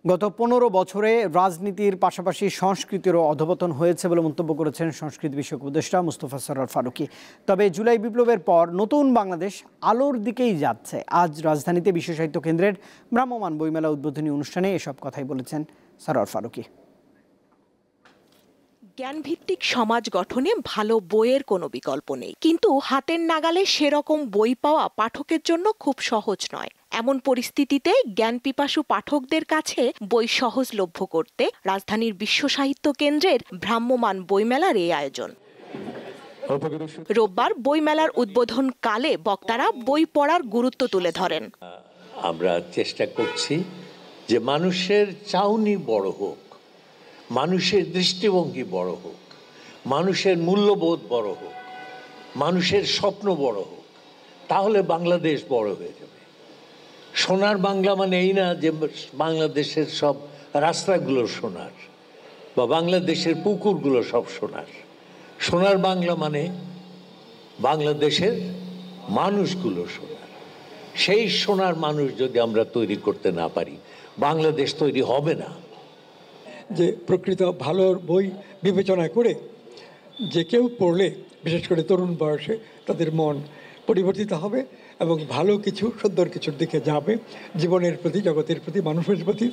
গত ১৫ বছরে রাজনীতির পাশাপাশি সংস্কৃতিরও অধঃপতন হয়েছে বলে মন্তব্য করেছেন সংস্কৃতি বিষয়ক উপদেষ্টা মুস্তফা সরোয়ার ফারুকী। তবে জুলাই বিপ্লবের পর নতুন বাংলাদেশ আলোর দিকেই যাচ্ছে। আজ রাজধানীতে বিশ্ব সাহিত্য কেন্দ্রের ভ্রাম্যমাণ বইমেলা উদ্বোধনী অনুষ্ঠানে এসব কথাই বলেছেন সরোয়ার ফারুকী। জ্ঞানভিত্তিক সমাজ গঠনে ভালো বইয়ের কোনো বিকল্প নেই, কিন্তু হাতের নাগালে সেরকম বই পাওয়া পাঠকের জন্য খুব সহজ নয়। এমন পরিস্থিতিতে জ্ঞান পিপাসু পাঠকদের কাছে বই সহজলভ্য করতে রাজধানীর বিশ্ব সাহিত্য কেন্দ্রের ভ্রাম্যমাণ বইমেলার এই আয়োজন। রোববার বইমেলার উদ্বোধন কালে বক্তারা বই পড়ার গুরুত্ব তুলে ধরেন। আমরা চেষ্টা করছি যে মানুষের চাউনি বড় হোক, মানুষের দৃষ্টিভঙ্গি বড় হোক, মানুষের মূল্যবোধ বড় হোক, মানুষের স্বপ্ন বড় হোক, তাহলে বাংলাদেশ বড় হয়ে যাবে। সোনার বাংলা মানে এই না যে বাংলাদেশের সব রাস্তাগুলো সোনার বা বাংলাদেশের পুকুরগুলো সব সোনার। সোনার বাংলা মানে বাংলাদেশের মানুষগুলো সোনার। সেই সোনার মানুষ যদি আমরা তৈরি করতে না পারি, বাংলাদেশ তৈরি হবে না। যে প্রকৃত ভালো বই বিবেচনা করে যে কেউ পড়লে, বিশেষ করে তরুণ বয়সে, তাদের মন পরিবর্তিত হবে এবং ভালো কিছু, সুন্দর কিছুর দিকে যাবে। জীবনের প্রতি, জগতের প্রতি, মানুষের প্রতি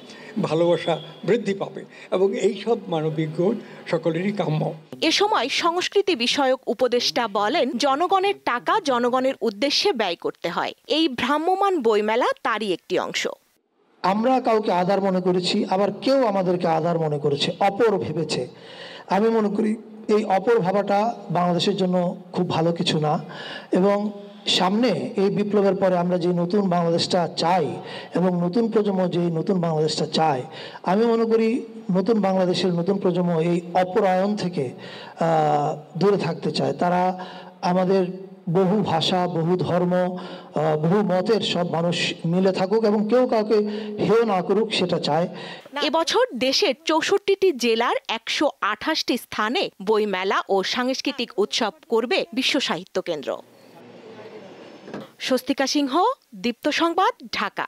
ভালোবাসা বৃদ্ধি পাবে এবং এই সব মানবিক গুণ সকলেরই কাম্য। এ সময় সংস্কৃতি বিষয়ক উপদেষ্টা বলেন, জনগণের টাকা জনগণের উদ্দেশ্যে ব্যয় করতে হয়। এই ভ্রাম্যমাণ বইমেলা তারই একটি অংশ। আমরা কাউকে আধার মনে করেছি, আবার কেউ আমাদেরকে আধার মনে করেছে, অপর ভেবেছে। আমি মনে করি এই অপর ভাবাটা বাংলাদেশের জন্য খুব ভালো কিছু না, এবং সামনে এই বিপ্লবের পরে আমরা যে নতুন বাংলাদেশটা চাই এবং নতুন প্রজন্ম যে নতুন বাংলাদেশটা চায়, আমি মনে করি নতুন বাংলাদেশের নতুন প্রজন্ম এই অপরায়ণ থেকে দূরে থাকতে চায়। তারা আমাদের বহু ভাষা, বহু ধর্ম, বহু মতের সব মানুষ মিলে থাকুক এবং কেউ কাউকে হেয় না করুক, সেটা চায়। এবছর দেশের ৬৪টি জেলার ১২৮টি স্থানে বইমেলা ও সাংস্কৃতিক উৎসব করবে বিশ্ব সাহিত্য কেন্দ্র। স্বস্তিকা সিংহ, দীপ্ত সংবাদ, ঢাকা।